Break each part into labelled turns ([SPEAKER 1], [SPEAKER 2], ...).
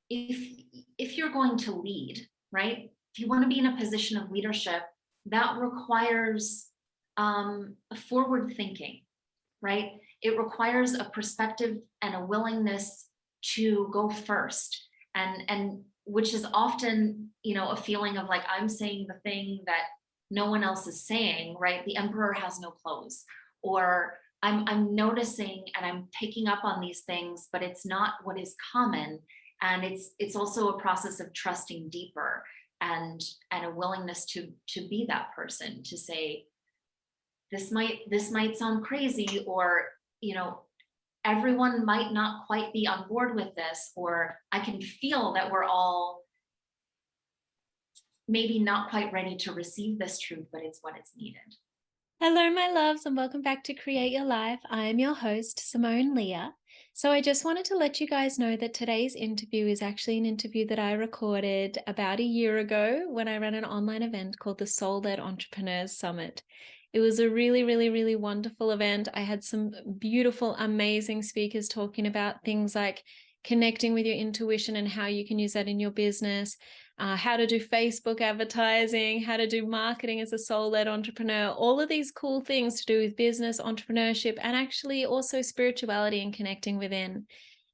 [SPEAKER 1] if you're going to lead, right? If you want to be in a position of leadership, that requires a forward thinking, right? It requires a perspective and a willingness to go first, and which is often, a feeling of like, I'm saying the thing that no one else is saying, right? The emperor has no clothes, or I'm noticing and I'm picking up on these things, but it's not what is common. And it's also a process of trusting deeper, and a willingness to be that person, to say, this might sound crazy, or everyone might not quite be on board with this, or I can feel that we're all maybe not quite ready to receive this truth, but it's what is needed.
[SPEAKER 2] Hello, my loves, and welcome back to Create Your Life. I am your host, Simone Leah. So I just wanted to let you guys know that today's interview is actually an interview that I recorded about a year ago when I ran an online event called the Soul-Led Entrepreneurs Summit. It was a really, really, really wonderful event. I had some beautiful, amazing speakers talking about things like connecting with your intuition and how you can use that in your business, how to do Facebook advertising, how to do marketing as a soul-led entrepreneur, all of these cool things to do with business, entrepreneurship, and actually also spirituality and connecting within.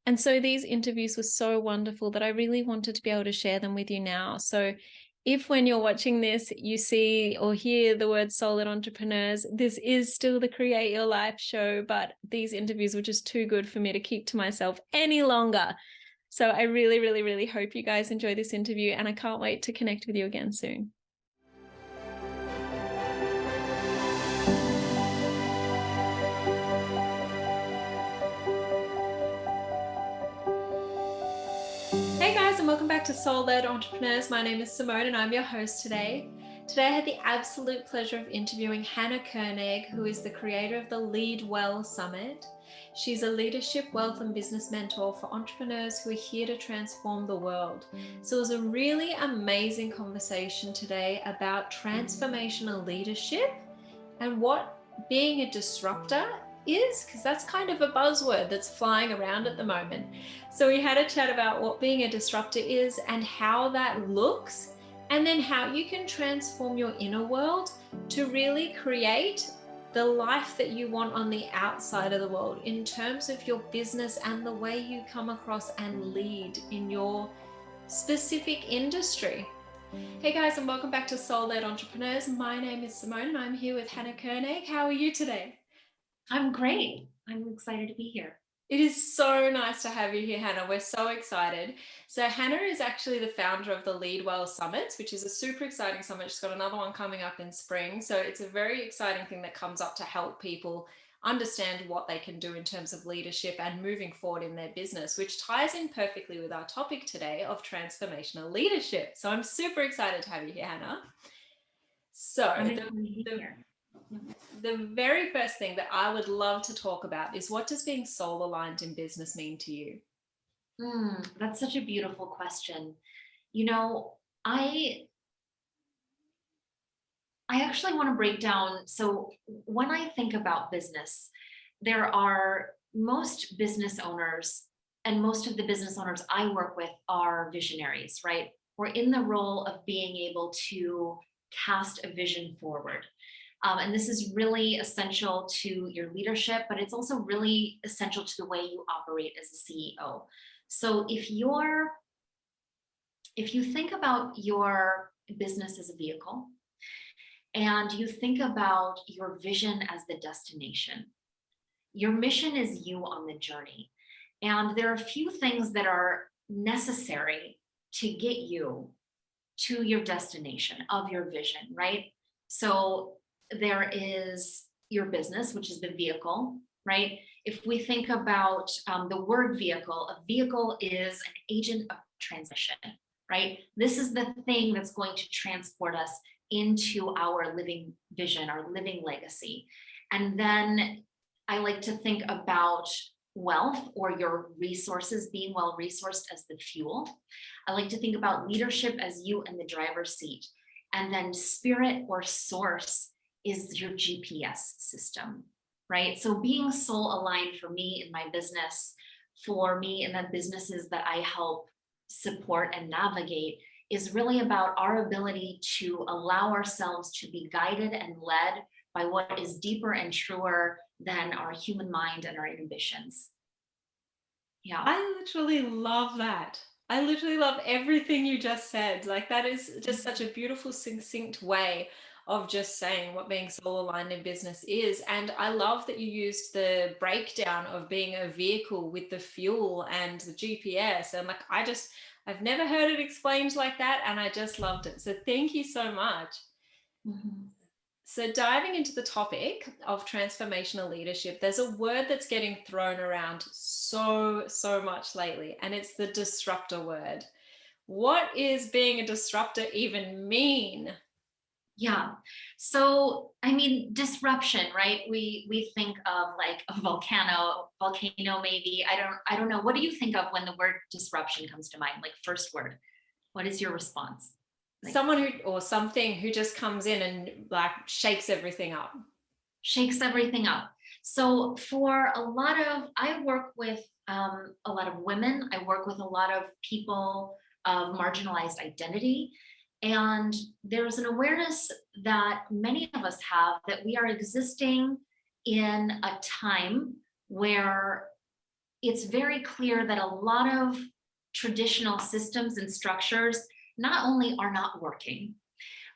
[SPEAKER 2] And so these interviews were so wonderful that I really wanted to be able to share them with you now. So if when you're watching this, you see or hear the word Soul-Led Entrepreneurs, this is still the Create Your Life show, but these interviews were just too good for me to keep to myself any longer. So I really, really, really hope you guys enjoy this interview, and I can't wait to connect with you again soon. Hey guys, and welcome back to Soul-Led Entrepreneurs. My name is Simone and I'm your host today. Today I had the absolute pleasure of interviewing Hannah Koenig, who is the creator of the Lead Well Summit. She's a leadership, wealth, and business mentor for entrepreneurs who are here to transform the world. So it was a really amazing conversation today about transformational leadership and what being a disruptor is, because that's kind of a buzzword that's flying around at the moment. So we had a chat about what being a disruptor is and how that looks, and then how you can transform your inner world to really create the life that you want on the outside of the world in terms of your business and the way you come across and lead in your specific industry. Hey guys, and welcome back to Soul-Led Entrepreneurs. My name is Simone and I'm here with Hannah Koenig. How are you today?
[SPEAKER 1] I'm great. I'm excited to be here.
[SPEAKER 2] It is so nice to have you here, Hannah. We're so excited. So Hannah is actually the founder of the Lead Well Summits, which is a super exciting summit. She's got another one coming up in spring. So it's a very exciting thing that comes up to help people understand what they can do in terms of leadership and moving forward in their business, which ties in perfectly with our topic today of transformational leadership. So I'm super excited to have you here, Hannah. So the very first thing that I would love to talk about is, what does being soul aligned in business mean to you?
[SPEAKER 1] That's such a beautiful question. I actually want to break down. So when I think about business, there are most business owners, and most of the business owners I work with are visionaries, right? We're in the role of being able to cast a vision forward. And this is really essential to your leadership, but it's also really essential to the way you operate as a CEO. So if you think about your business as a vehicle, and you think about your vision as the destination, your mission is you on the journey. And there are a few things that are necessary to get you to your destination of your vision, right? So there is your business, which is the vehicle, right? If we think about the word vehicle, a vehicle is an agent of transmission, right? This is the thing that's going to transport us into our living vision, our living legacy. And then I like to think about wealth, or your resources, being well resourced, as the fuel. I like to think about leadership as you in the driver's seat. And then spirit or source is your GPS system, right? So being soul aligned for me in my business, for me in the businesses that I help support and navigate is really about our ability to allow ourselves to be guided and led by what is deeper and truer than our human mind and our inhibitions. Yeah.
[SPEAKER 2] I literally love that. I literally love everything you just said. Like, that is just such a beautiful, succinct way of just saying what being soul aligned in business is. And I love that you used the breakdown of being a vehicle with the fuel and the GPS. And like, I've never heard it explained like that. And I just loved it. So thank you so much.
[SPEAKER 1] Mhm.
[SPEAKER 2] So diving into the topic of transformational leadership, there's a word that's getting thrown around so much lately, and it's the disruptor word. What is being a disruptor even mean?
[SPEAKER 1] Yeah. So, I mean, disruption, right? We think of like a volcano maybe. I don't know. What do you think of when the word disruption comes to mind? Like first word. What is your response? Like
[SPEAKER 2] Someone who or something who just comes in and like shakes everything up.
[SPEAKER 1] shakes everything up. So for I work with a lot of women. I work with a lot of people of marginalized identity. And there's an awareness that many of us have that we are existing in a time where it's very clear that a lot of traditional systems and structures not only are not working,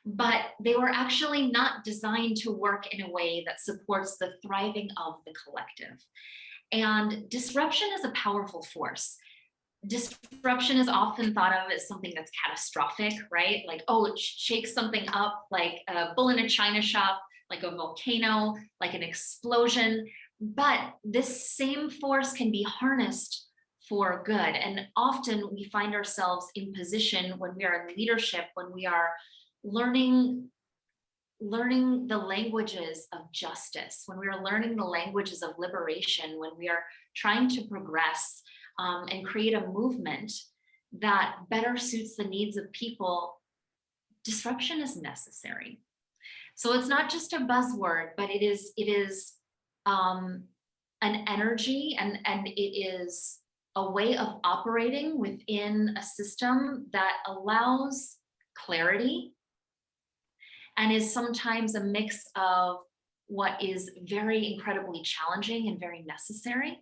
[SPEAKER 1] but they were actually not designed to work in a way that supports the thriving of the collective. And disruption is a powerful force. Disruption is often thought of as something that's catastrophic, right? Like, oh, it shakes something up, like a bull in a china shop, like a volcano, like an explosion. But this same force can be harnessed for good. And often we find ourselves in position when we are in leadership, when we are learning the languages of justice, when we are learning the languages of liberation, when we are trying to progress and create a movement that better suits the needs of people, disruption is necessary. So it's not just a buzzword, but it is an energy, and it is a way of operating within a system that allows clarity and is sometimes a mix of what is very incredibly challenging and very necessary.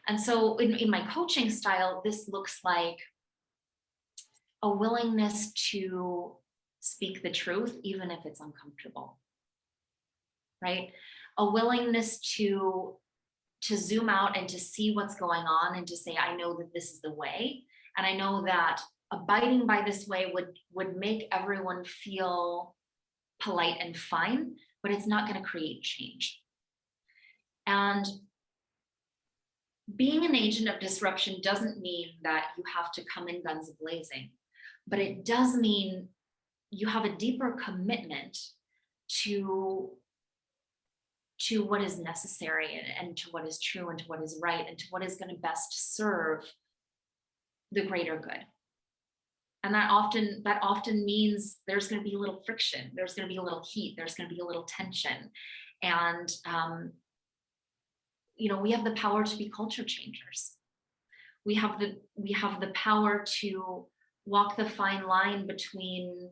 [SPEAKER 1] And so in my coaching style, this looks like a willingness to speak the truth, even if it's uncomfortable, right? A willingness to zoom out and to see what's going on and to say, I know that this is the way. And I know that abiding by this way would make everyone feel polite and fine, but it's not going to create change. And being an agent of disruption doesn't mean that you have to come in guns blazing, but it does mean you have a deeper commitment to what is necessary and to what is true and to what is right and to what is going to best serve the greater good. And that often means there's going to be a little friction, there's going to be a little heat, there's going to be a little tension. And we have the power to be culture changers. We have the power to walk the fine line between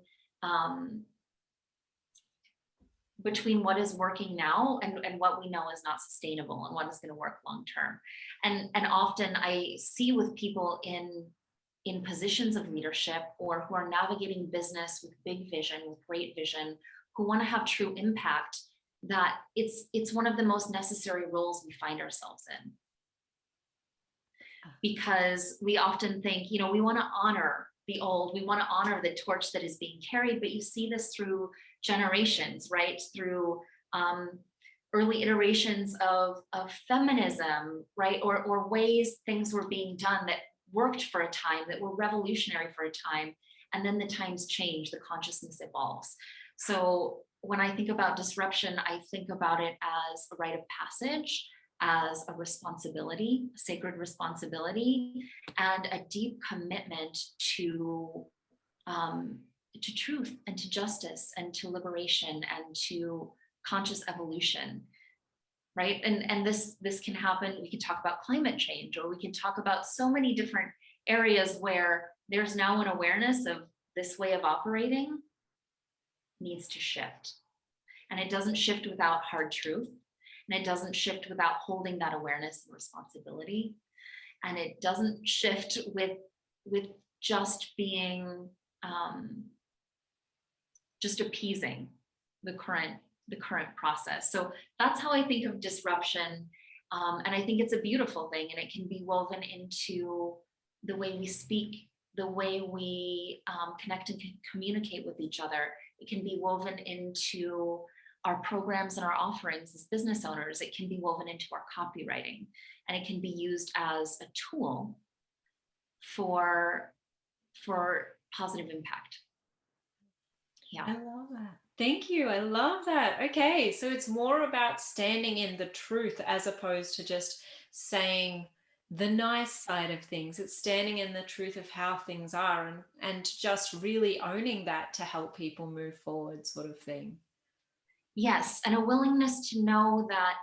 [SPEAKER 1] what is working now and what we know is not sustainable and what is going to work long term. And often I see with people in positions of leadership or who are navigating business with big vision, with great vision, who want to have true impact, that it's one of the most necessary roles we find ourselves in. Because we often think, we want to honor the old, we want to honor the torch that is being carried, but you see this through generations, right? Through early iterations of feminism, right? Or ways things were being done that worked for a time, that were revolutionary for a time, and then the times change, the consciousness evolves. So when I think about disruption, I think about it as a rite of passage, as a responsibility, a sacred responsibility, and a deep commitment to truth and to justice and to liberation and to conscious evolution. Right. And this can happen. We can talk about climate change, or we can talk about so many different areas where there's now an awareness of this way of operating needs to shift. And it doesn't shift without hard truth. And it doesn't shift without holding that awareness and responsibility. And it doesn't shift with just being just appeasing the current process. So that's how I think of disruption. And I think it's a beautiful thing, and it can be woven into the way we speak, the way we connect and communicate with each other. It can be woven into our programs and our offerings as business owners. It can be woven into our copywriting, and it can be used as a tool for positive impact. Yeah.
[SPEAKER 2] I love that. Thank you. I love that. Okay. So it's more about standing in the truth as opposed to just saying the nice side of things. It's standing in the truth of how things are, and just really owning that to help people move forward, sort of thing.
[SPEAKER 1] Yes. And a willingness to know that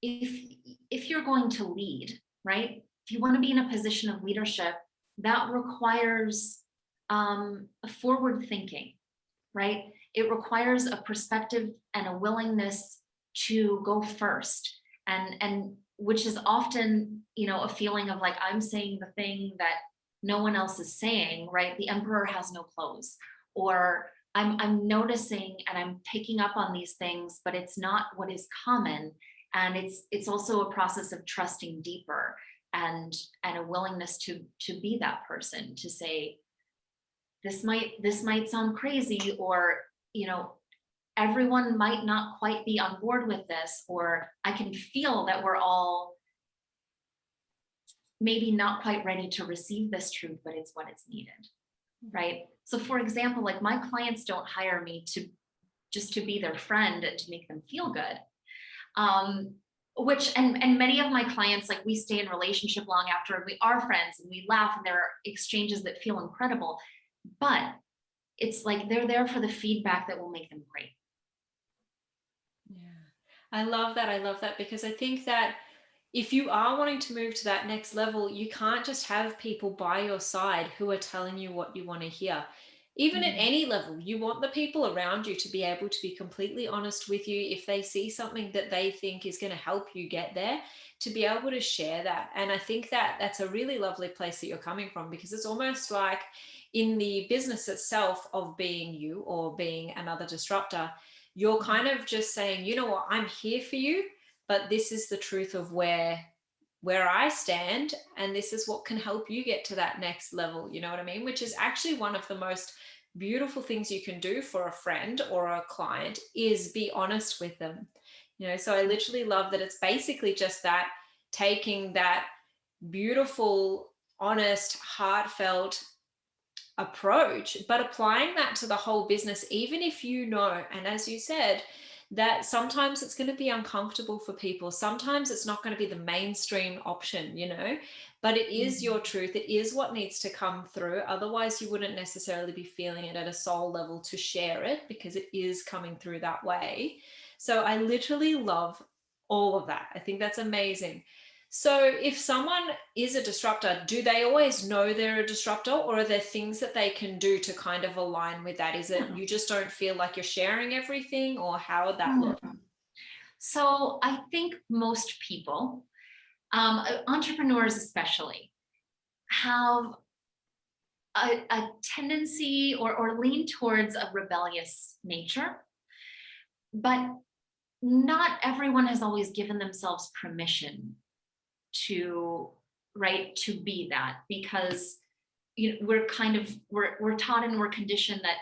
[SPEAKER 1] if you're going to lead, right? If you want to be in a position of leadership, that requires a forward thinking, right? It requires a perspective and a willingness to go first, and which is often, a feeling of like, I'm saying the thing that no one else is saying, right? The emperor has no clothes, or I'm noticing and I'm picking up on these things, but it's not what is common. And it's also a process of trusting deeper, and a willingness to be that person, to say, this might sound crazy, or everyone might not quite be on board with this, or I can feel that we're all maybe not quite ready to receive this truth, but it's what is needed, right? So for example, like, my clients don't hire me just to be their friend and to make them feel good. Which many of my clients, like, we stay in relationship long after, and we are friends and we laugh, and there are exchanges that feel incredible, but it's like they're there for the feedback that will make them great.
[SPEAKER 2] Yeah. I love that. I love that, because I think that if you are wanting to move to that next level, you can't just have people by your side who are telling you what you want to hear. Even at any level, you want the people around you to be able to be completely honest with you. If they see something that they think is going to help you get there, to be able to share that. And I think that that's a really lovely place that you're coming from, because it's almost like in the business itself of being you or being another disruptor, you're kind of just saying, you know what, I'm here for you, but this is the truth of where I stand, and this is what can help you get to that next level. You know what I mean? Which is actually one of the most beautiful things you can do for a friend or a client, is be honest with them. So I literally love that it's basically just that, taking that beautiful, honest, heartfelt approach, but applying that to the whole business, even if and as you said, that sometimes it's going to be uncomfortable for people. Sometimes it's not going to be the mainstream option, but it is your truth. It is what needs to come through. Otherwise, you wouldn't necessarily be feeling it at a soul level to share it, because it is coming through that way. So I literally love all of that. I think that's amazing. So if someone is a disruptor, do they always know they're a disruptor, or are there things that they can do to kind of align with that? Is it you just don't feel like you're sharing everything, or how would that look?
[SPEAKER 1] So I think most people, entrepreneurs especially, have a tendency or lean towards a rebellious nature, but not everyone has always given themselves permission to be that, because we're taught and we're conditioned that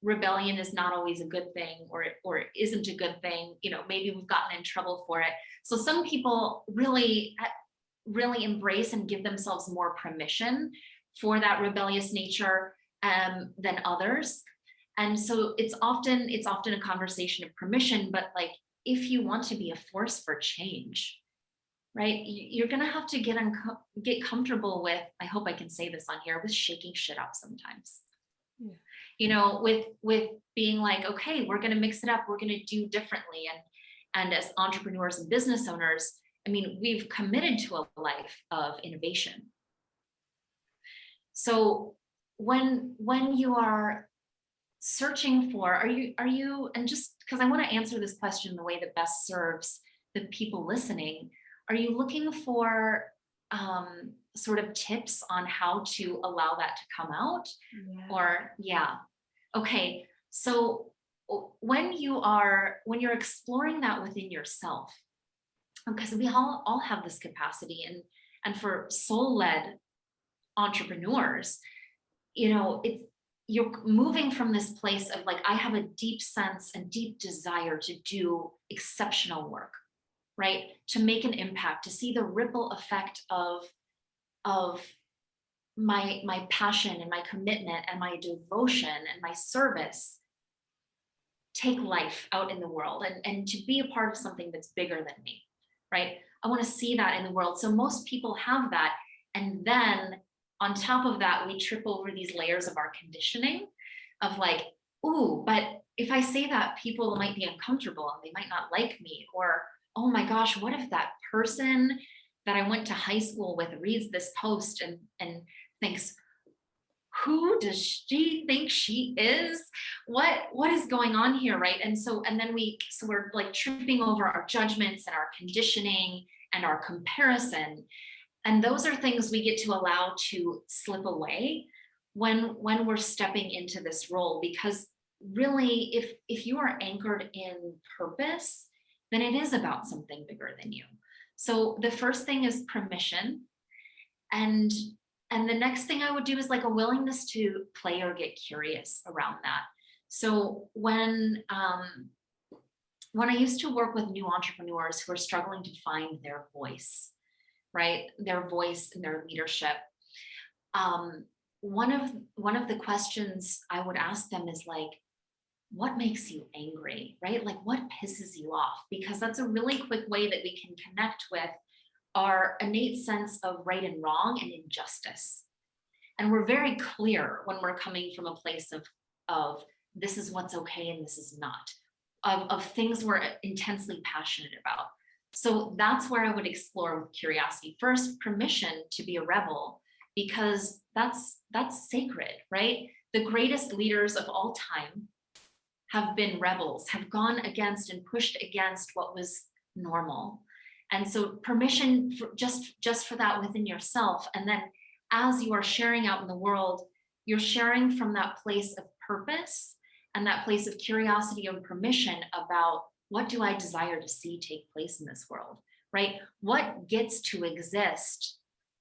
[SPEAKER 1] rebellion is not always a good thing, or isn't a good thing. Maybe we've gotten in trouble for it. So some people really embrace and give themselves more permission for that rebellious nature than others. And so it's often a conversation of permission. But like, if you want to be a force for change, right, you're going to have to get comfortable with, I hope I can say this on here, with shaking shit up sometimes. Yeah. With being like, okay, we're going to mix it up, we're going to do differently. And as entrepreneurs and business owners, I mean, we've committed to a life of innovation. So when you are searching for, are you, and just because I want to answer this question the way that best serves the people listening, are you looking for sort of tips on how to allow that to come out?
[SPEAKER 2] Yeah.
[SPEAKER 1] Or, yeah. Okay. So when you're exploring that within yourself, because we all have this capacity, and for soul-led entrepreneurs, it's, you're moving from this place of like, I have a deep sense and deep desire to do exceptional work, right? To make an impact, to see the ripple effect of my passion and my commitment and my devotion and my service take life out in the world, and to be a part of something that's bigger than me, right? I want to see that in the world. So most people have that. And then on top of that, we trip over these layers of our conditioning of like, ooh, but if I say that, people might be uncomfortable and they might not like me. Or, oh my gosh, what if that person that I went to high school with reads this post and thinks, who does she think she is? What is going on here, right? And then we're like tripping over our judgments and our conditioning and our comparison. And those are things we get to allow to slip away when we're stepping into this role. Because really, if you are anchored in purpose, then it is about something bigger than you. So the first thing is permission. And the next thing I would do is like a willingness to play or get curious around that. So when I used to work with new entrepreneurs who are struggling to find their voice, right? Their voice in their leadership. One of the questions I would ask them is like, what makes you angry, right? Like what pisses you off? Because that's a really quick way that we can connect with our innate sense of right and wrong and injustice. And we're very clear when we're coming from a place of this is what's okay and this is not, of things we're intensely passionate about. So that's where I would explore with curiosity. First, permission to be a rebel, because that's sacred, right? The greatest leaders of all time have been rebels, have gone against and pushed against what was normal. And so permission for just for that within yourself. And then as you are sharing out in the world, you're sharing from that place of purpose and that place of curiosity and permission about, what do I desire to see take place in this world, right? What gets to exist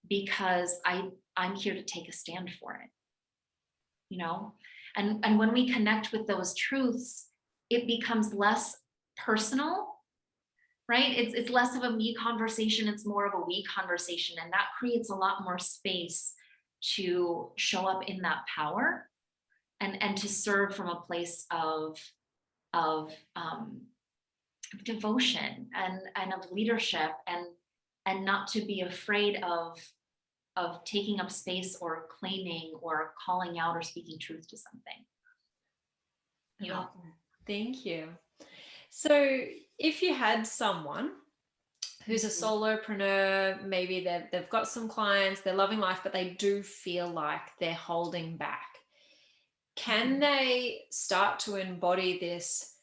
[SPEAKER 1] because I'm here to take a stand for it, And when we connect with those truths, it becomes less personal, right? It's less of a me conversation, it's more of a we conversation. And that creates a lot more space to show up in that power and to serve from a place of devotion and of leadership, and not to be afraid of taking up space or claiming or calling out or speaking truth to something.
[SPEAKER 2] Yeah. Thank you. So if you had someone who's a solopreneur, maybe they've got some clients, they're loving life, but they do feel like they're holding back, can they start to embody this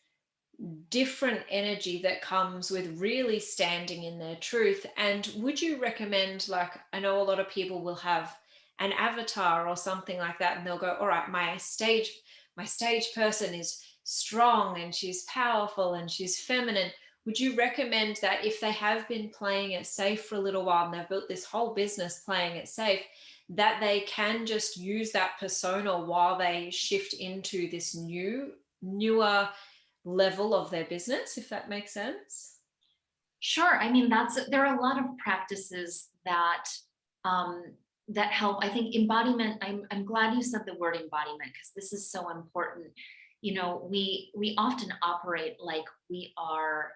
[SPEAKER 2] different energy that comes with really standing in their truth? And would you recommend, like, I know a lot of people will have an avatar or something like that, and they'll go, all right, my stage person is strong and she's powerful and she's feminine. Would you recommend that if they have been playing it safe for a little while and they've built this whole business playing it safe, that they can just use that persona while they shift into this newer level of their business, if that makes sense?
[SPEAKER 1] Sure. I mean, there are a lot of practices that that help. I think embodiment, I'm glad you said the word embodiment, because this is so important. We often operate like we are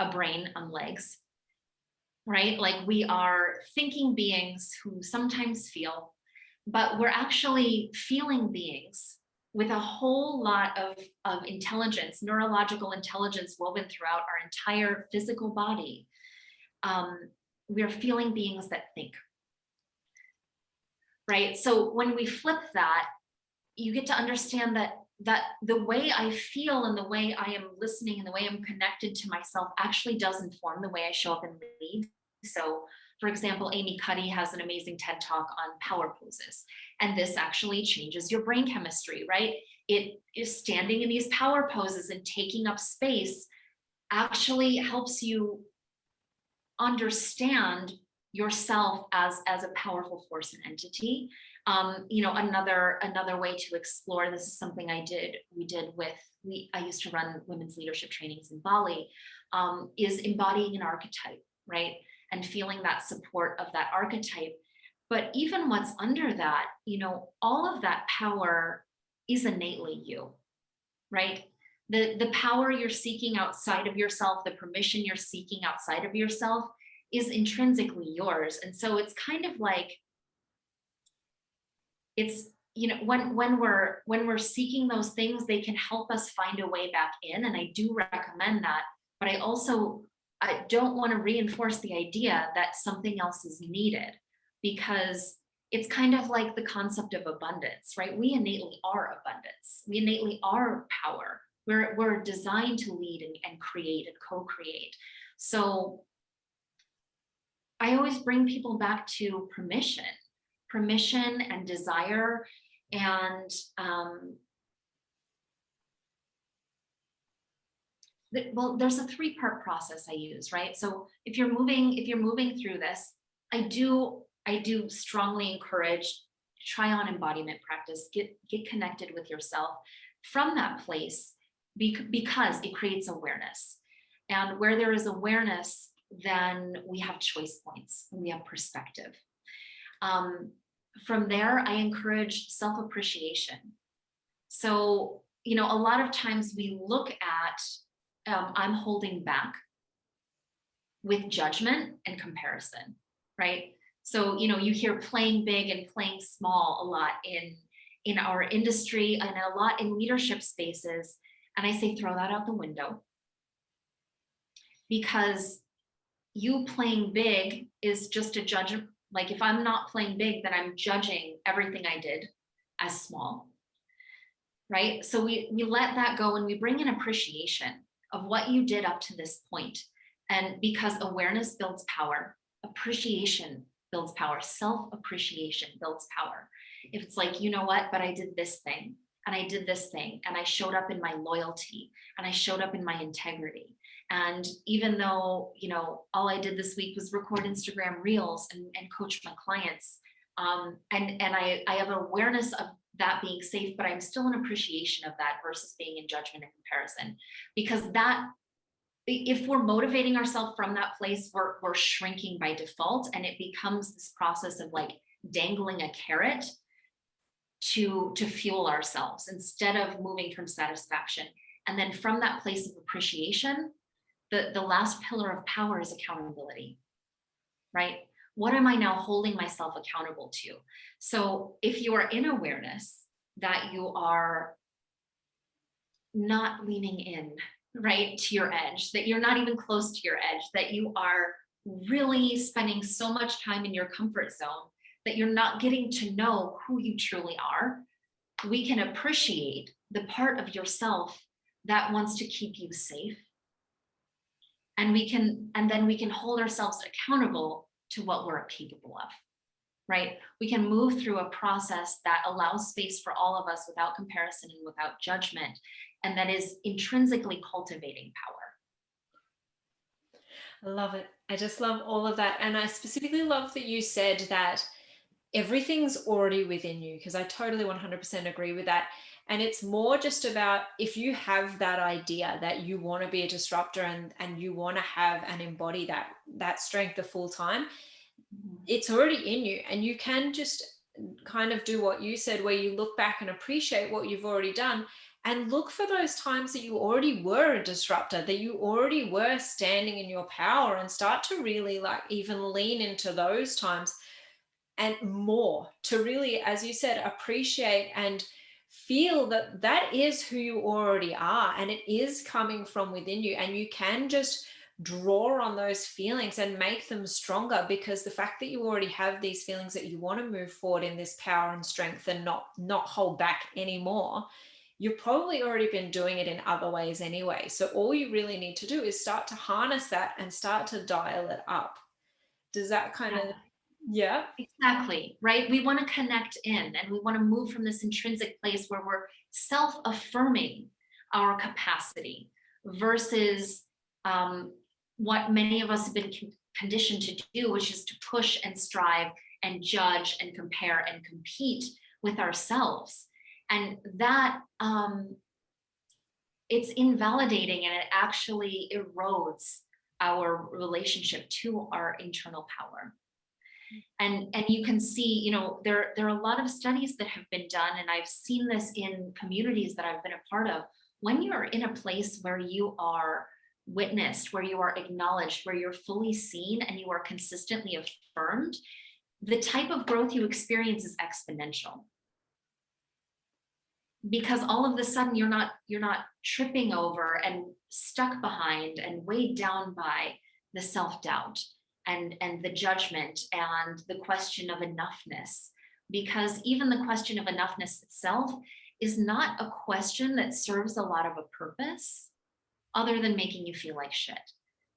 [SPEAKER 1] a brain on legs, right? Like we are thinking beings who sometimes feel, but we're actually feeling beings with a whole lot of intelligence, neurological intelligence woven throughout our entire physical body. We're feeling beings that think. right? So when we flip that, you get to understand that the way I feel and the way I am listening and the way I'm connected to myself actually does inform the way I show up and lead. So, for example, Amy Cuddy has an amazing TED talk on power poses, and this actually changes your brain chemistry, right? It is standing in these power poses and taking up space actually helps you understand yourself as a powerful force and entity. Another way to explore this is something I used to run women's leadership trainings in Bali, is embodying an archetype, right? And feeling that support of that archetype. But even what's under that, all of that power is innately you, right? The power you're seeking outside of yourself, the permission you're seeking outside of yourself is intrinsically yours. And so it's kind of like, it's, when we're seeking those things, they can help us find a way back in. And I do recommend that. But I don't want to reinforce the idea that something else is needed, because it's kind of like the concept of abundance, right? We innately are abundance. We innately are power. We're designed to lead and create and co-create. So I always bring people back to permission and desire. And there's a 3-part process I use, right? So if you're moving through this, I do strongly encourage, try on embodiment practice, get connected with yourself from that place, because it creates awareness. And where there is awareness, then we have choice points, we have perspective. From there, I encourage self-appreciation. So, a lot of times we look at, I'm holding back with judgment and comparison, right? So, you hear playing big and playing small a lot in our industry and a lot in leadership spaces. And I say, throw that out the window, because you playing big is just a judgment. Like, if I'm not playing big, then I'm judging everything I did as small, right? So we let that go and we bring in appreciation of what you did up to this point. And because awareness builds power, appreciation builds power, self-appreciation builds power. If it's like, you know what, but I did this thing and I did this thing and I showed up in my loyalty and I showed up in my integrity. And even though, all I did this week was record Instagram reels and coach my clients, and I have awareness of that being safe, but I'm still in appreciation of that versus being in judgment and comparison. Because if we're motivating ourselves from that place, we're shrinking by default, and it becomes this process of like dangling a carrot to fuel ourselves instead of moving from satisfaction. And then from that place of appreciation, the last pillar of power is accountability, right? What am I now holding myself accountable to? So if you are in awareness that you are not leaning in, right, to your edge, that you're not even close to your edge, that you are really spending so much time in your comfort zone, that you're not getting to know who you truly are, we can appreciate the part of yourself that wants to keep you safe. And then we can hold ourselves accountable to what we're capable of, right? We can move through a process that allows space for all of us without comparison and without judgment, and that is intrinsically cultivating power.
[SPEAKER 2] I love it. I just love all of that. And I specifically love that you said that everything's already within you, because I totally 100% agree with that. And it's more just about, if you have that idea that you want to be a disruptor and you want to have and embody that strength the full time, it's already in you. And you can just kind of do what you said, where you look back and appreciate what you've already done, and look for those times that you already were a disruptor, that you already were standing in your power, and start to really like even lean into those times and more, to really, as you said, appreciate and feel that is who you already are, and it is coming from within you. And you can just
[SPEAKER 3] draw on those feelings and make them stronger, because the fact that you already have these feelings that you want to move forward in this power and strength and not hold back anymore, you've probably already been doing it in other ways anyway. So all you really need to do is start to harness that and start to dial it up. Does that kind of, yeah?
[SPEAKER 1] Exactly, right? We want to connect in, and we want to move from this intrinsic place where we're self-affirming our capacity versus what many of us have been conditioned to do, which is to push and strive and judge and compare and compete with ourselves. And that it's invalidating, and it actually erodes our relationship to our internal power. And you can see, there are a lot of studies that have been done, and I've seen this in communities that I've been a part of. When you're in a place where you are witnessed, where you are acknowledged, where you're fully seen, and you are consistently affirmed, the type of growth you experience is exponential. Because all of a sudden you're not tripping over and stuck behind and weighed down by the self-doubt and the judgment and the question of enoughness. Because even the question of enoughness itself is not a question that serves a lot of a purpose other than making you feel like shit.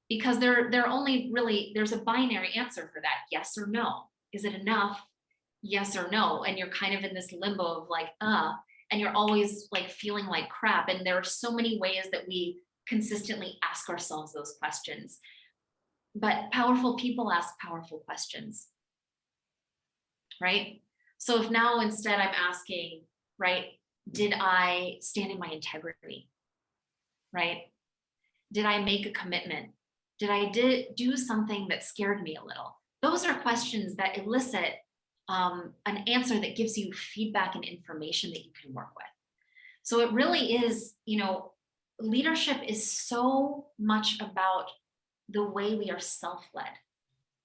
[SPEAKER 1] Because they're only really, there's a binary answer for that, yes or no. Is it enough? Yes or no. And you're kind of in this limbo of like, and you're always like feeling like crap. And there are so many ways that we consistently ask ourselves those questions. But powerful people ask powerful questions, right? So if now instead I'm asking, right, did I stand in my integrity, right? Did I make a commitment? Did I do something that scared me a little? Those are questions that elicit an answer that gives you feedback and information that you can work with. So it really is, leadership is so much about the way we are self-led,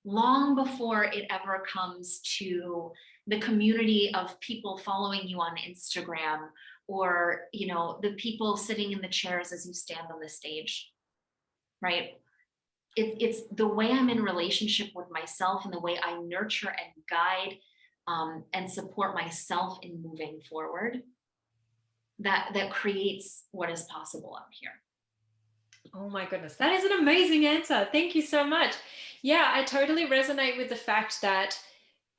[SPEAKER 1] long before it ever comes to the community of people following you on Instagram, or, the people sitting in the chairs as you stand on the stage, right? It's the way I'm in relationship with myself and the way I nurture and guide and support myself in moving forward that creates what is possible out here.
[SPEAKER 3] Oh my goodness, that is an amazing answer. Thank you so much. Yeah, I totally resonate with the fact that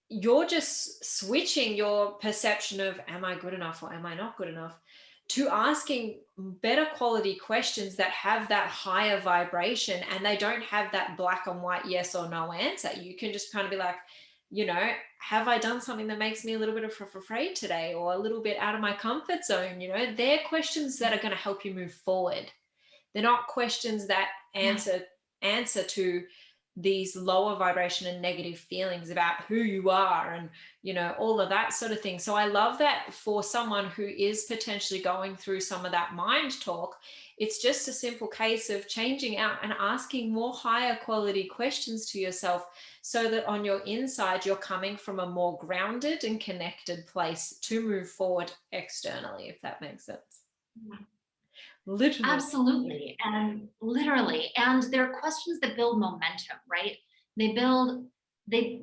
[SPEAKER 3] you're just switching your perception of am I good enough or am I not good enough to asking better quality questions that have that higher vibration, and they don't have that black and white yes or no answer. You can just kind of be like, have I done something that makes me a little bit afraid today, or a little bit out of my comfort zone? They're questions that are going to help you move forward. They're not questions that answer to these lower vibration and negative feelings about who you are and, all of that sort of thing. So I love that for someone who is potentially going through some of that mind talk, it's just a simple case of changing out and asking more higher quality questions to yourself, so that on your inside, you're coming from a more grounded and connected place to move forward externally, if that makes sense. Literally.
[SPEAKER 1] Absolutely. And literally. And they're questions that build momentum, right?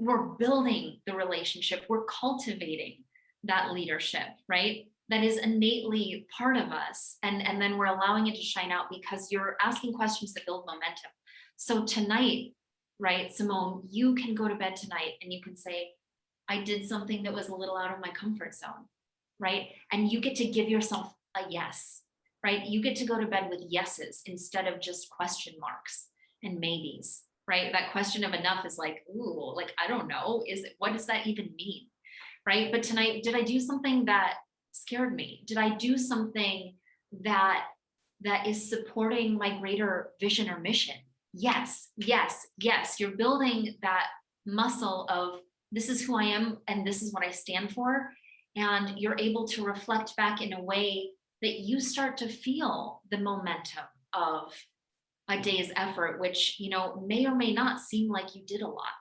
[SPEAKER 1] We're building the relationship. We're cultivating that leadership, right? That is innately part of us. And then we're allowing it to shine out because you're asking questions that build momentum. So tonight, right, Simone, you can go to bed tonight and you can say, I did something that was a little out of my comfort zone, right? And you get to give yourself a yes. Right? You get to go to bed with yeses instead of just question marks and maybes, right? That question of enough is like, ooh, like, I don't know. What does that even mean? Right? But tonight, did I do something that scared me? Did I do something that is supporting my greater vision or mission? Yes, yes, yes. You're building that muscle of this is who I am and this is what I stand for. And you're able to reflect back in a way that you start to feel the momentum of a day's effort, which, may or may not seem like you did a lot.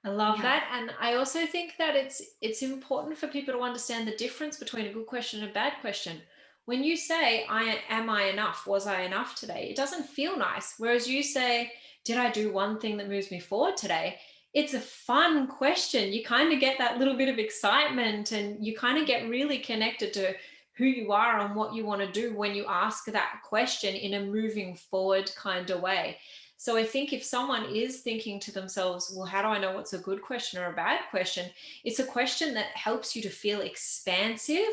[SPEAKER 3] I love that. And I also think that it's important for people to understand the difference between a good question and a bad question. When you say, am I enough? Was I enough today? It doesn't feel nice. Whereas you say, did I do one thing that moves me forward today? It's a fun question. You kind of get that little bit of excitement, and you kind of get really connected to who you are and what you want to do when you ask that question in a moving forward kind of way. So I think if someone is thinking to themselves, well, how do I know what's a good question or a bad question? It's a question that helps you to feel expansive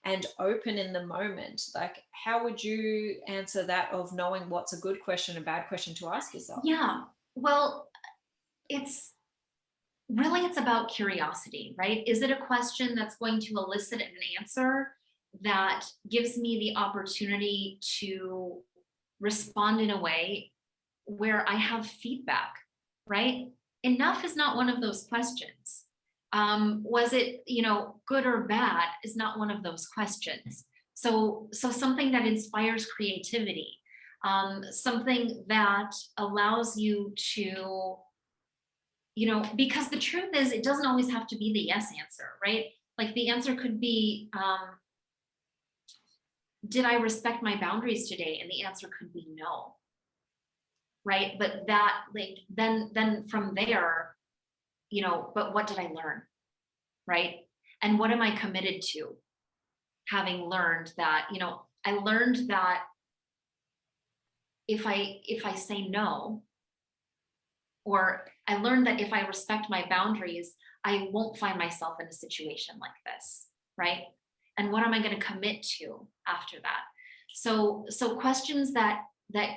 [SPEAKER 3] and open in the moment. Like, how would you answer that, of knowing what's a good question, a bad question to ask yourself?
[SPEAKER 1] Yeah. Well, it's it's about curiosity, right? Is it a question that's going to elicit an answer that gives me the opportunity to respond in a way where I have feedback, right? Enough is not one of those questions. Was it, good or bad is not one of those questions. So something that inspires creativity, something that allows you to, because the truth is, it doesn't always have to be the yes answer, right? Like the answer could be, did I respect my boundaries today? And the answer could be no, right? But that, like, then from there, but what did I learn, right? And what am I committed to? Having learned that, I learned that if I say no, or I learned that if I respect my boundaries, I won't find myself in a situation like this, right? And what am I going to commit to after that? So questions that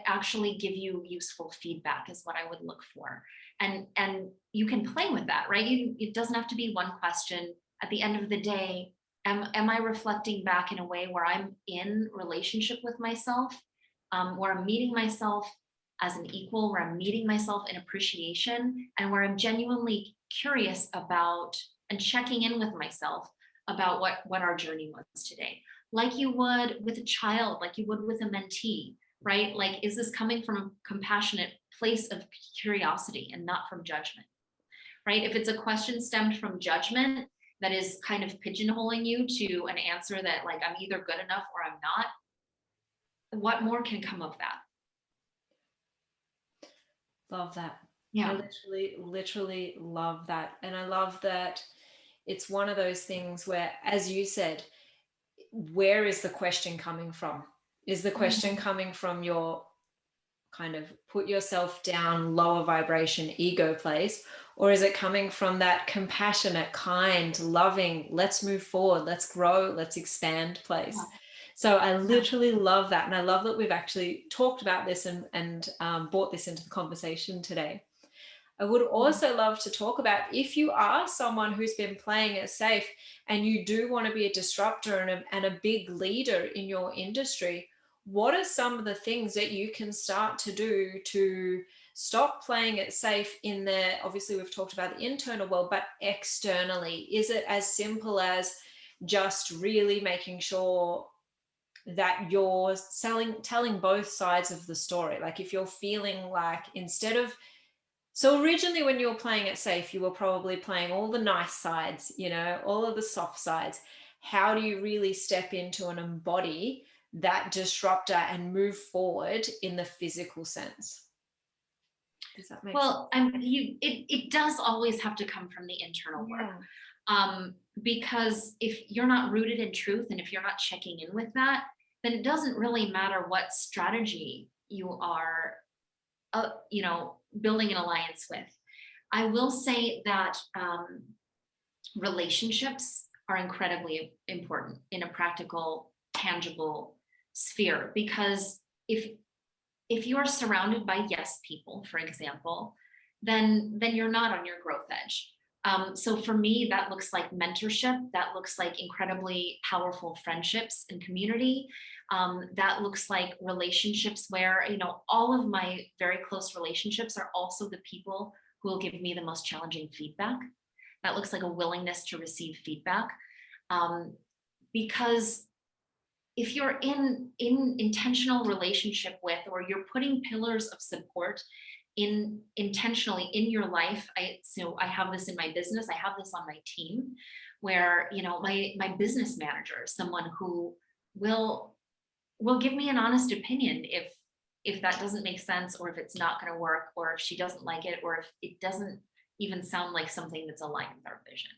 [SPEAKER 1] actually give you useful feedback is what I would look for. And you can play with that, right? It doesn't have to be one question. At the end of the day, am I reflecting back in a way where I'm in relationship with myself, where I'm meeting myself as an equal, where I'm meeting myself in appreciation, and where I'm genuinely curious about and checking in with myself about what our journey was today, like you would with a child, like you would with a mentee, right? Like, is this coming from a compassionate place of curiosity and not from judgment, right? If it's a question stemmed from judgment that is kind of pigeonholing you to an answer that, like, I'm either good enough or I'm not, what more can come of that?
[SPEAKER 3] Love that.
[SPEAKER 1] Yeah.
[SPEAKER 3] I literally love that. And I love that it's one of those things where, as you said, where is the question coming from? Is the question coming from your kind of put yourself down, lower vibration ego place? Or is it coming from that compassionate, kind, loving, let's move forward, let's grow, let's expand place?
[SPEAKER 1] Yeah.
[SPEAKER 3] So I literally love that. And I love that we've actually talked about this and brought this into the conversation today. I would also love to talk about, if you are someone who's been playing it safe and you do want to be a disruptor and a big leader in your industry, what are some of the things that you can start to do to stop playing it safe in the, obviously we've talked about the internal world, but externally? Is it as simple as just really making sure that you're telling both sides of the story? Like, if you're feeling like, instead of, so originally when you were playing it safe, you were probably playing all the nice sides, all of the soft sides. How do you really step into and embody that disruptor and move forward in the physical sense? Does that make sense?
[SPEAKER 1] Well, it does always have to come from the internal work. Because if you're not rooted in truth, and if you're not checking in with that, then it doesn't really matter what strategy you are, building an alliance with. I will say that relationships are incredibly important in a practical, tangible sphere, because if you are surrounded by yes people, for example, then you're not on your growth edge. So for me, that looks like mentorship. That looks like incredibly powerful friendships and community. That looks like relationships where, all of my very close relationships are also the people who will give me the most challenging feedback. That looks like a willingness to receive feedback. Because if you're in intentional relationship with, or you're putting pillars of support intentionally in your life, I have this in my business, I have this on my team, where my business manager is someone who will will give me an honest opinion if that doesn't make sense, or if it's not going to work, or if she doesn't like it, or if it doesn't even sound like something that's aligned with our vision,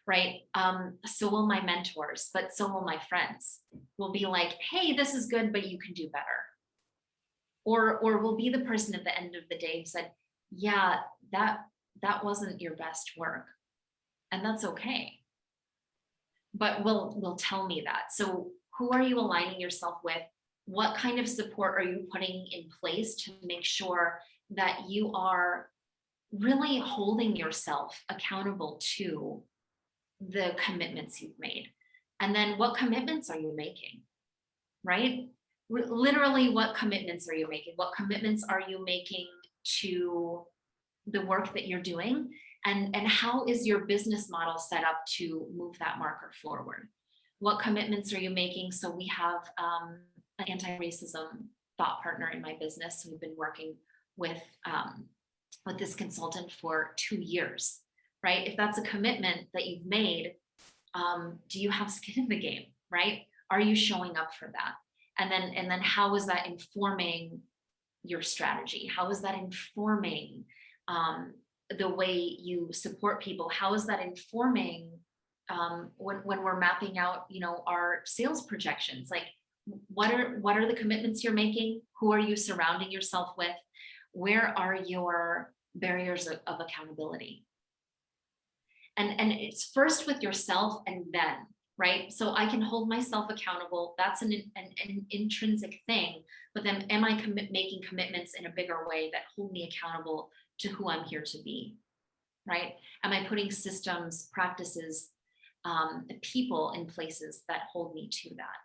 [SPEAKER 1] right? So will my mentors, but so will my friends. Will be like, hey, this is good, but you can do better. Or will be the person at the end of the day who said, yeah, that wasn't your best work, and that's okay. But will tell me that. So who are you aligning yourself with? What kind of support are you putting in place to make sure that you are really holding yourself accountable to the commitments you've made? And then what commitments are you making, right? Literally, what commitments are you making? What commitments are you making to the work that you're doing? And how is your business model set up to move that marker forward? What commitments are you making? So we have an anti-racism thought partner in my business. We've been working with this consultant for 2 years, right? If that's a commitment that you've made, do you have skin in the game, right? Are you showing up for that? And then how is that informing your strategy? How is that informing the way you support people? How is that informing when we're mapping out, our sales projections? Like, what are the commitments you're making? Who are you surrounding yourself with? Where are your barriers of accountability? And it's first with yourself, and then, right? So I can hold myself accountable. That's an intrinsic thing. But then, am I making commitments in a bigger way that hold me accountable to who I'm here to be, right? Am I putting systems, practices, people in places that hold me to that?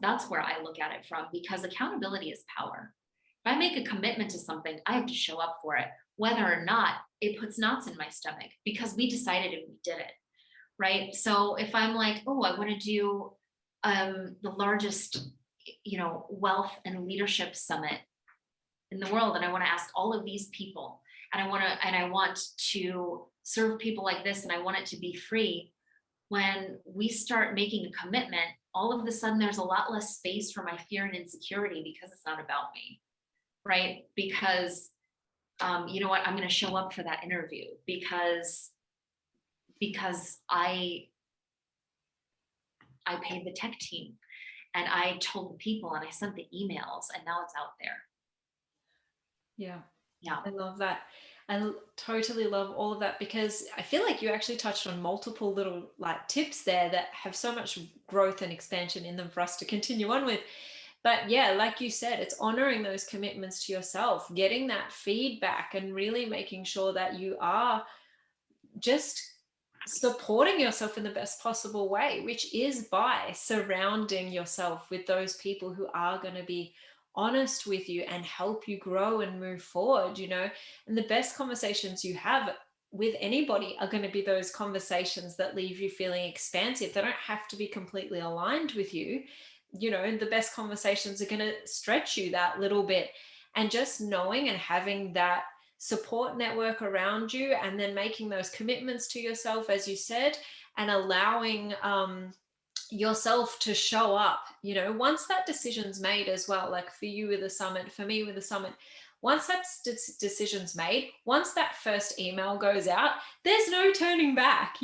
[SPEAKER 1] That's where I look at it from, because accountability is power. If I make a commitment to something, I have to show up for it, whether or not it puts knots in my stomach, because we decided and we did it, right? So if I'm like, oh, I want to do the largest, wealth and leadership summit in the world, and I want to ask all of these people, and I want to serve people like this, and I want it to be free. When we start making a commitment, all of a sudden there's a lot less space for my fear and insecurity, because it's not about me, right? Because you know what, I'm going to show up for that interview because I paid the tech team, and I told the people, and I sent the emails, and now it's out there.
[SPEAKER 3] Yeah.
[SPEAKER 1] Yeah.
[SPEAKER 3] I love that. I totally love all of that, because I feel like you actually touched on multiple little tips there that have so much growth and expansion in them for us to continue on with. But yeah, like you said, it's honoring those commitments to yourself, getting that feedback, and really making sure that you are just supporting yourself in the best possible way, which is by surrounding yourself with those people who are going to be honest with you and help you grow and move forward, and the best conversations you have with anybody are going to be those conversations that leave you feeling expansive. They don't have to be completely aligned with you. The best conversations are going to stretch you that little bit, and just knowing and having that support network around you, and then making those commitments to yourself, as you said, and allowing yourself to show up, once that decision's made as well, like for you with the summit, for me with the summit, once that decision's made, once that first email goes out, there's no turning back,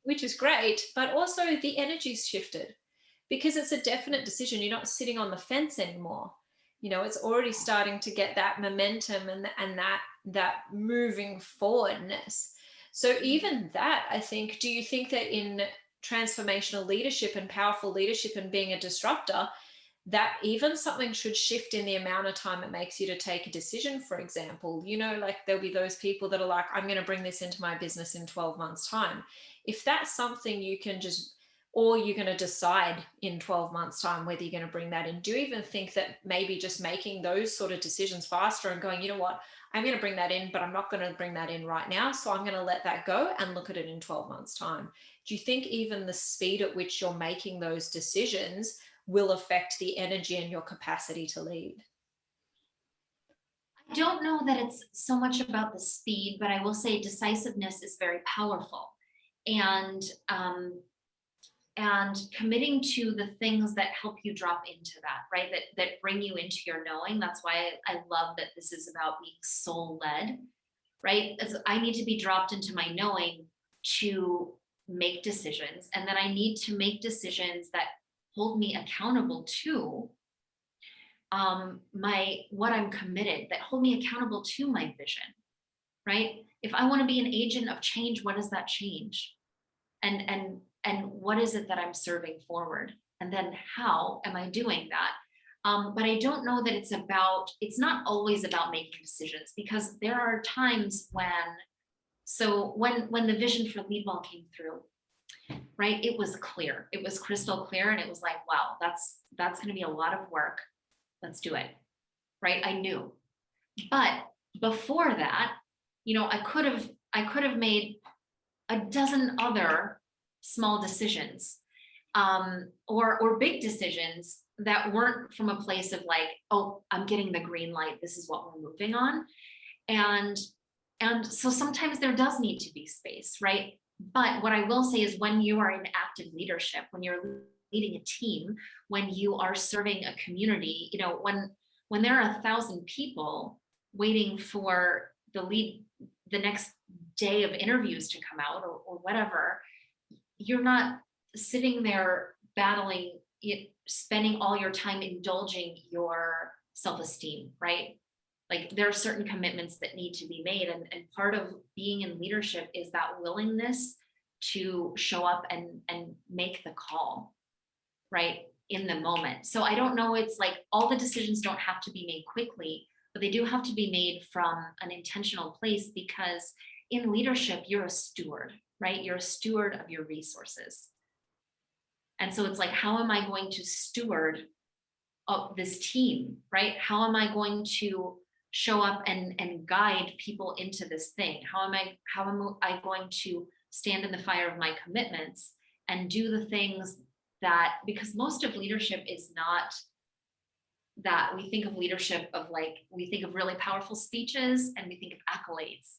[SPEAKER 3] which is great, but also the energy's shifted, because it's a definite decision. You're not sitting on the fence anymore. It's already starting to get that momentum and that moving forwardness. So even that, I think, do you think that in transformational leadership and powerful leadership and being a disruptor, that even something should shift in the amount of time it makes you to take a decision? For example, there'll be those people that are like, I'm going to bring this into my business in 12 months time. If that's something you can just, or you're going to decide in 12 months time whether you're going to bring that in, do you even think that maybe just making those sort of decisions faster and going, you know what, I'm going to bring that in, but I'm not going to bring that in right now, so I'm going to let that go and look at it in 12 months time? Do you think even the speed at which you're making those decisions will affect the energy and your capacity to lead?
[SPEAKER 1] I don't know that it's so much about the speed, but I will say decisiveness is very powerful. And and committing to the things that help you drop into that, right? That bring you into your knowing. That's why I love that this is about being soul led, right? As I need to be dropped into my knowing to make decisions. And then I need to make decisions that hold me accountable to what I'm committed, that hold me accountable to my vision, right? If I want to be an agent of change, what does that change? And what is it that I'm serving forward? And then how am I doing that? But I don't know that it's not always about making decisions, because there are times when the vision for Lead Ball came through, right? It was clear, it was crystal clear. And it was like, wow, that's going to be a lot of work. Let's do it. Right. I knew. But before that, I could have made a dozen other small decisions, or big decisions that weren't from a place of like, oh, I'm getting the green light, this is what we're moving on. And so sometimes there does need to be space, right? But what I will say is, when you are in active leadership, when you're leading a team, when you are serving a community, when there are 1,000 people waiting for the next day of interviews to come out, or whatever, you're not sitting there battling it, spending all your time indulging your self-esteem, right? Like, there are certain commitments that need to be made. And part of being in leadership is that willingness to show up and make the call, right, in the moment. So I don't know, it's like all the decisions don't have to be made quickly, but they do have to be made from an intentional place, because in leadership, you're a steward, right? You're a steward of your resources. And so it's like, how am I going to steward of this team, right? How am I going to show up and guide people into this thing? How am I going to stand in the fire of my commitments and do the things that, because most of leadership is not that. We think of leadership of like, we think of really powerful speeches and we think of accolades,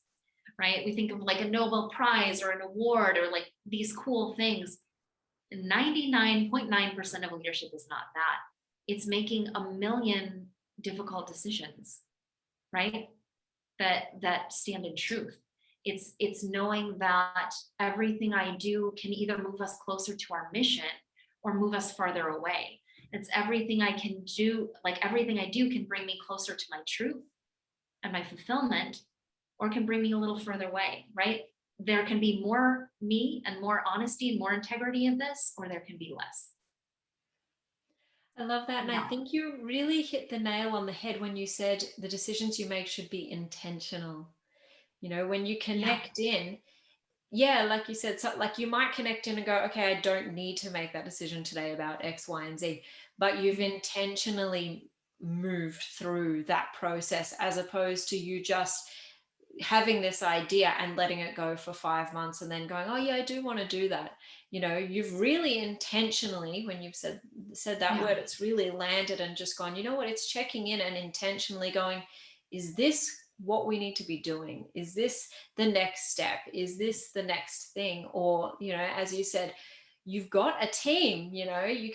[SPEAKER 1] right? We think of like a Nobel Prize or an award or like these cool things. 99.9% of leadership is not that. It's making a million difficult decisions, right? That stand in truth. It's knowing that everything I do can either move us closer to our mission or move us farther away. It's everything I can do, like everything I do can bring me closer to my truth and my fulfillment, or can bring me a little further away, right? There can be more me and more honesty and more integrity in this, or there can be less.
[SPEAKER 3] I love that. And I
[SPEAKER 1] Yeah.
[SPEAKER 3] think you really hit the nail on the head when you said the decisions you make should be intentional. When you connect in, like you said, so like you might connect in and go, okay, I don't need to make that decision today about X, Y, and Z, but you've intentionally moved through that process, as opposed to you just having this idea and letting it go for 5 months and then going, oh yeah, I do want to do that. You've really intentionally, when you've said that word, it's really landed and just gone, you know what, it's checking in and intentionally going, is this what we need to be doing? Is this the next step? Is this the next thing? Or, as you said, you've got a team, you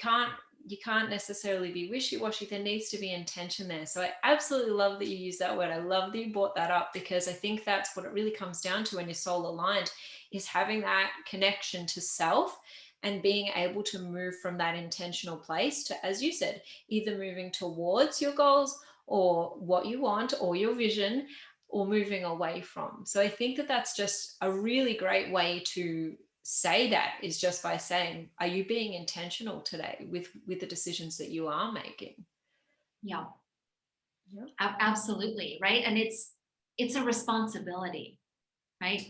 [SPEAKER 3] can't necessarily be wishy-washy. There needs to be intention there. So I absolutely love that you use that word. I love that you brought that up, because I think that's what it really comes down to when you're soul aligned, is having that connection to self and being able to move from that intentional place to, as you said, either moving towards your goals or what you want or your vision, or moving away from. So I think that that's just a really great way to say that, is just by saying, are you being intentional today with the decisions that you are making?
[SPEAKER 1] Yeah. Absolutely, right? And it's a responsibility, right?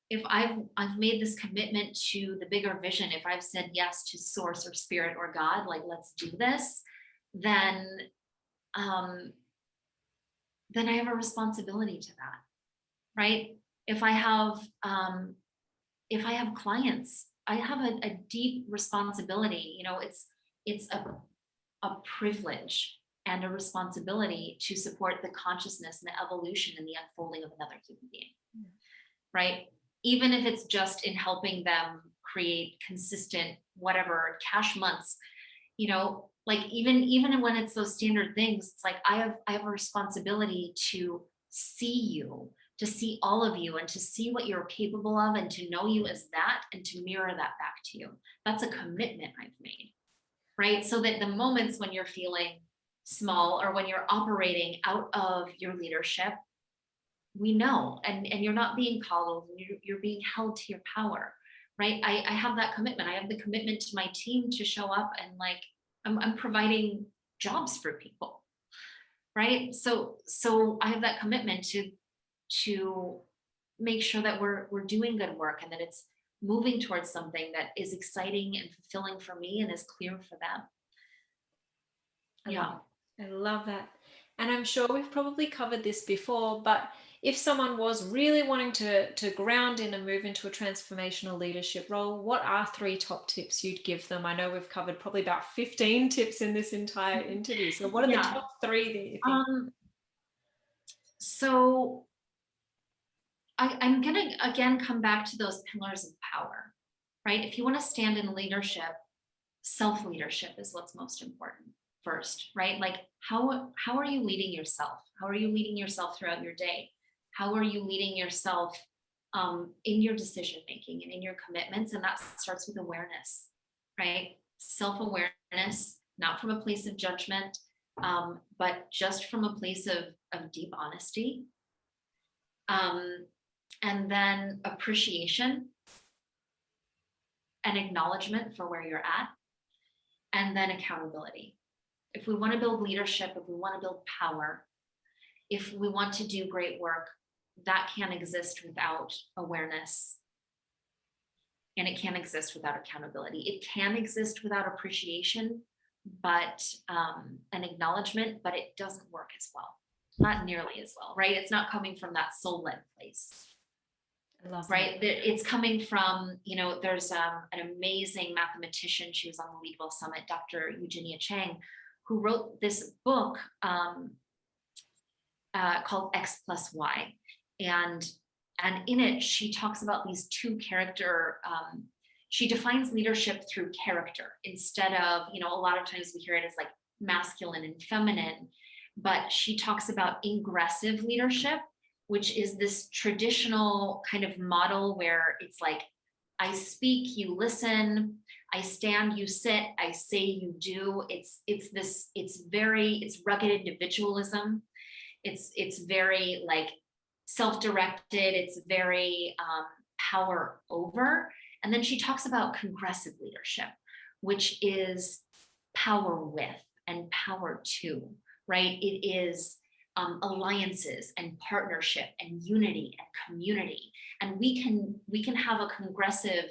[SPEAKER 1] If I've made this commitment to the bigger vision, if I've said yes to source or spirit or God, like, let's do this, then I have a responsibility to that, right? If I have clients, I have a deep responsibility. It's a privilege and a responsibility to support the consciousness and the evolution and the unfolding of another human being, right? Even if it's just in helping them create consistent, whatever, cash months, you know, like even when it's those standard things, it's like I have a responsibility to see you, to see all of you, and to see what you're capable of, and to know you as that, and to mirror that back to you. That's a commitment I've made, right? So that the moments when you're feeling small, or when you're operating out of your leadership, we know, and you're not being coddled, you're being held to your power, right? I have that commitment. I have the commitment to my team to show up, and like I'm providing jobs for people, right? So I have that commitment to make sure that we're doing good work, and that it's moving towards something that is exciting and fulfilling for me and is clear for them. Yeah.
[SPEAKER 3] I love that. And I'm sure we've probably covered this before, but if someone was really wanting to ground in and move into a transformational leadership role, what are 3 top tips you'd give them? I know we've covered probably about 15 tips in this entire interview. So what are the top 3 that you think?
[SPEAKER 1] So I'm gonna again come back to those pillars of power, right? If you want to stand in leadership, self-leadership is what's most important first, right? Like how are you leading yourself? How are you leading yourself throughout your day? How are you leading yourself in your decision making and in your commitments? And that starts with awareness, right? Self-awareness, not from a place of judgment, but just from a place of deep honesty. And then appreciation and acknowledgement for where you're at, and then accountability. If we want to build leadership, if we want to build power, if we want to do great work, that can't exist without awareness, and it can't exist without accountability. It can exist without appreciation, but an acknowledgement, but it doesn't work as well, not nearly as well, right? It's not coming from that soul-led place. Right, it's coming from, you know, there's an amazing mathematician, she was on the Leadwell Summit, Dr. Eugenia Chang, who wrote this book called X plus Y, and in it she talks about these 2 character, she defines leadership through character instead of, you know, a lot of times we hear it as like masculine and feminine, but she talks about ingressive leadership, which is this traditional kind of model where it's like, I speak, you listen, I stand, you sit, I say, you do. It's rugged individualism. It's very like self-directed. It's very power over. And then she talks about congressive leadership, which is power with and power to, right? It is alliances and partnership and unity and community, and we can have a congressive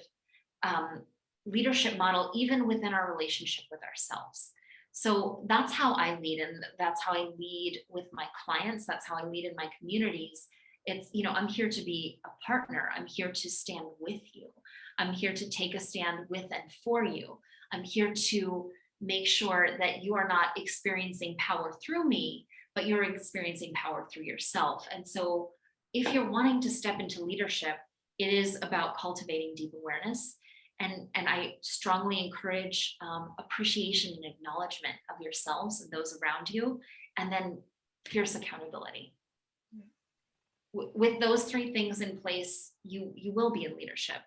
[SPEAKER 1] leadership model even within our relationship with ourselves. So that's how I lead, and that's how I lead with my clients. That's how I lead in my communities. It's, you know, I'm here to be a partner. I'm here to stand with you. I'm here to take a stand with and for you. I'm here to make sure that you are not experiencing power through me, but you're experiencing power through yourself. And so if you're wanting to step into leadership, it is about cultivating deep awareness. And I strongly encourage appreciation and acknowledgement of yourselves and those around you, and then fierce accountability. With those 3 things in place, you will be in leadership,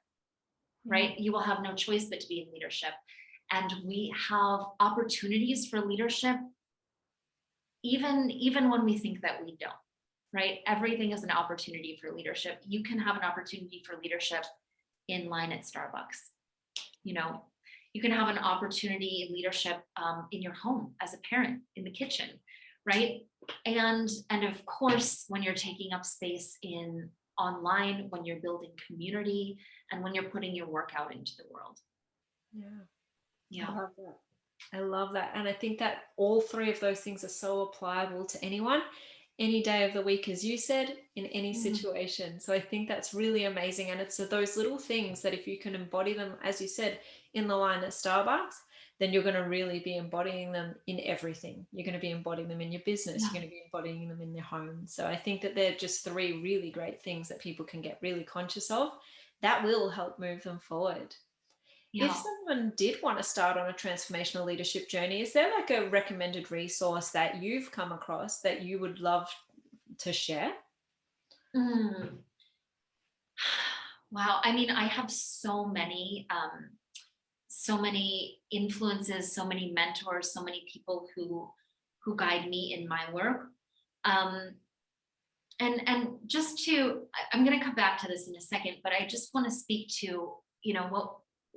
[SPEAKER 1] right? You will have no choice but to be in leadership. And we have opportunities for leadership even when we think that we don't, right? Everything is an opportunity for leadership. You can have an opportunity for leadership in line at Starbucks. You know, you can have an opportunity in leadership in your home as a parent, in the kitchen, right? And of course, when you're taking up space in online, when you're building community, and when you're putting your work out into the world.
[SPEAKER 3] Yeah. I love that. And I think that all 3 of those things are so applicable to anyone, any day of the week, as you said, in any situation. So I think that's really amazing. And it's those little things that if you can embody them, as you said, in the line at Starbucks, then you're going to really be embodying them in everything. You're going to be embodying them in your business. You're going to be embodying them in your home. So I think that they're just 3 really great things that people can get really conscious of that will help move them forward. If someone did want to start on a transformational leadership journey, is there like a recommended resource that you've come across that you would love to share?
[SPEAKER 1] Mm. Wow. I mean, I have so many influences, so many mentors, so many people who guide me in my work. Um, and just to, I'm going to come back to this in a second, but I just want to speak to,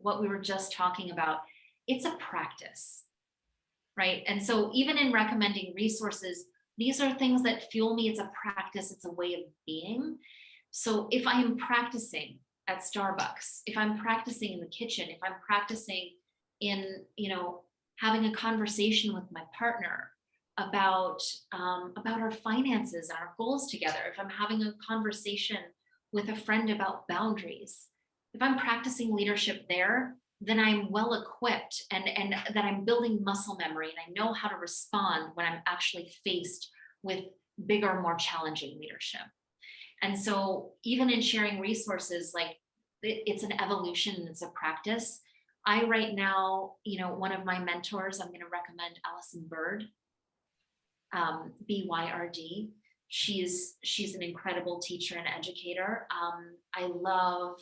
[SPEAKER 1] what we were just talking about. It's a practice, right? And so even in recommending resources, these are things that fuel me. It's a practice, it's a way of being. So if I am practicing at Starbucks, if I'm practicing in the kitchen, if I'm practicing in, having a conversation with my partner about our finances and our goals together, if I'm having a conversation with a friend about boundaries, if I'm practicing leadership there, then I'm well equipped and that I'm building muscle memory and I know how to respond when I'm actually faced with bigger, more challenging leadership. And so even in sharing resources, like it's an evolution and it's a practice. I right now, one of my mentors, I'm going to recommend Allison Bird, BYRD. She's an incredible teacher and educator. I love,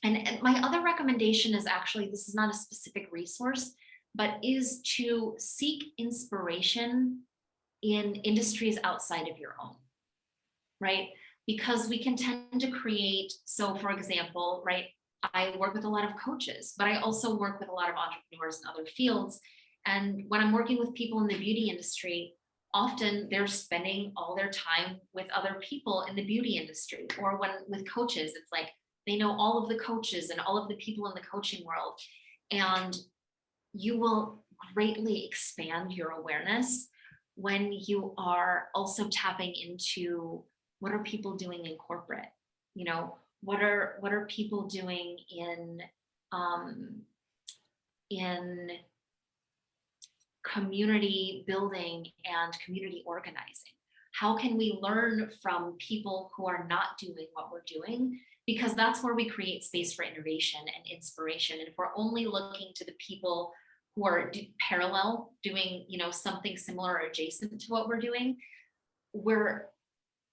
[SPEAKER 1] and my other recommendation is actually, this is not a specific resource, but is to seek inspiration in industries outside of your own, right? Because we can tend to create, so for example, right, I work with a lot of coaches, but I also work with a lot of entrepreneurs in other fields. And when I'm working with people in the beauty industry, often they're spending all their time with other people in the beauty industry. Or when with coaches, it's like they know all of the coaches and all of the people in the coaching world. And you will greatly expand your awareness when you are also tapping into what are people doing in corporate, what are people doing in community building and community organizing. How can we learn from people who are not doing what we're doing? Because that's where we create space for innovation and inspiration. And if we're only looking to the people who are parallel doing, something similar or adjacent to what we're doing, we're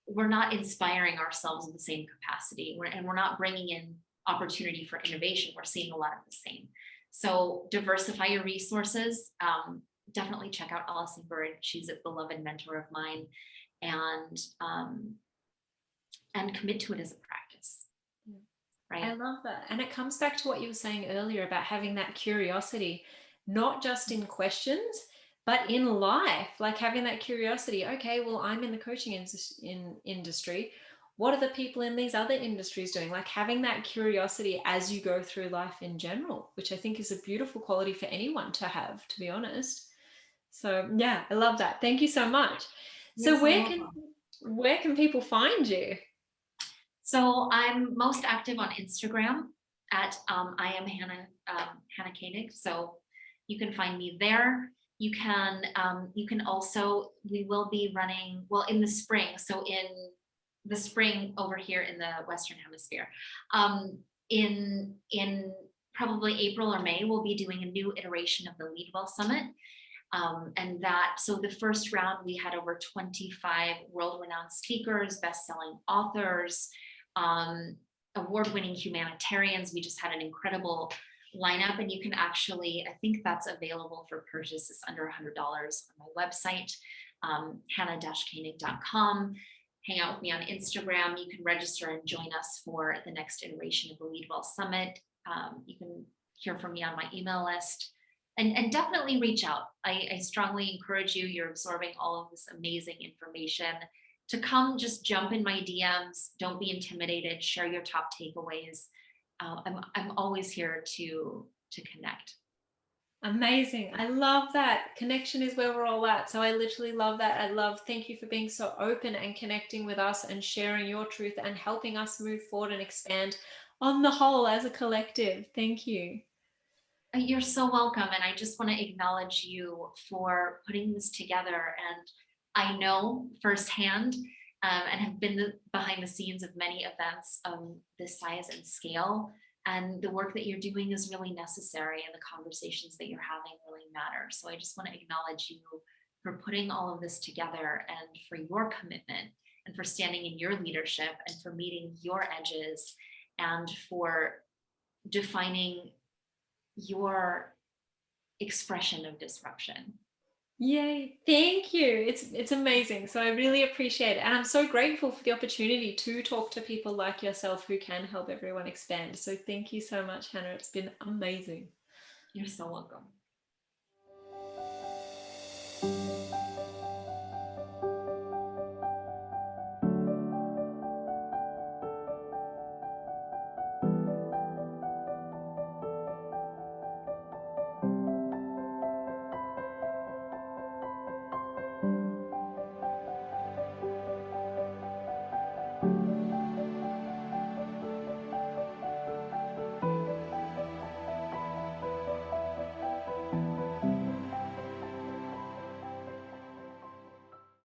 [SPEAKER 1] not inspiring ourselves in the same capacity. We're not bringing in opportunity for innovation. We're seeing a lot of the same. So diversify your resources. Definitely check out Allison Bird. She's a beloved mentor of mine, and commit to it as a practice. Right.
[SPEAKER 3] I love that. And it comes back to what you were saying earlier about having that curiosity, not just in questions, but in life, like having that curiosity. Okay, well, I'm in the coaching industry. What are the people in these other industries doing? Like having that curiosity as you go through life in general, which I think is a beautiful quality for anyone to have, to be honest. So yeah, I love that. Thank you so much. So where can people find you?
[SPEAKER 1] So I'm most active on Instagram at I am Hannah Koenig. So you can find me there. You can also, we will be running, well, in the spring. So in the spring over here in the Western Hemisphere, in probably April or May, we'll be doing a new iteration of the Lead Well Summit. So the first round, we had over 25 world-renowned speakers, best-selling authors, award-winning humanitarians. We just had an incredible lineup, and you can actually, I think that's available for purchase. It's under $100 on my website, hannah-koenig.com. Hang out with me on Instagram. You can register and join us for the next iteration of the Lead Well Summit. You can hear from me on my email list. And definitely reach out. I strongly encourage you, you're absorbing all of this amazing information, to come just jump in my DMs. Don't be intimidated. Share your top takeaways. I'm always here to connect.
[SPEAKER 3] Amazing. I love that. Connection is where we're all at. So I literally love that. Thank you for being so open and connecting with us and sharing your truth and helping us move forward and expand on the whole as a collective. Thank you.
[SPEAKER 1] You're so welcome. And I just want to acknowledge you for putting this together. And I know firsthand and have been behind the scenes of many events of this size and scale. And the work that you're doing is really necessary, and the conversations that you're having really matter. So I just want to acknowledge you for putting all of this together, and for your commitment, and for standing in your leadership, and for meeting your edges, and for defining your expression of disruption.
[SPEAKER 3] Yay, thank you. It's amazing. So I really appreciate it. And I'm so grateful for the opportunity to talk to people like yourself who can help everyone expand. So thank you so much, Hannah. It's been amazing.
[SPEAKER 1] You're so welcome.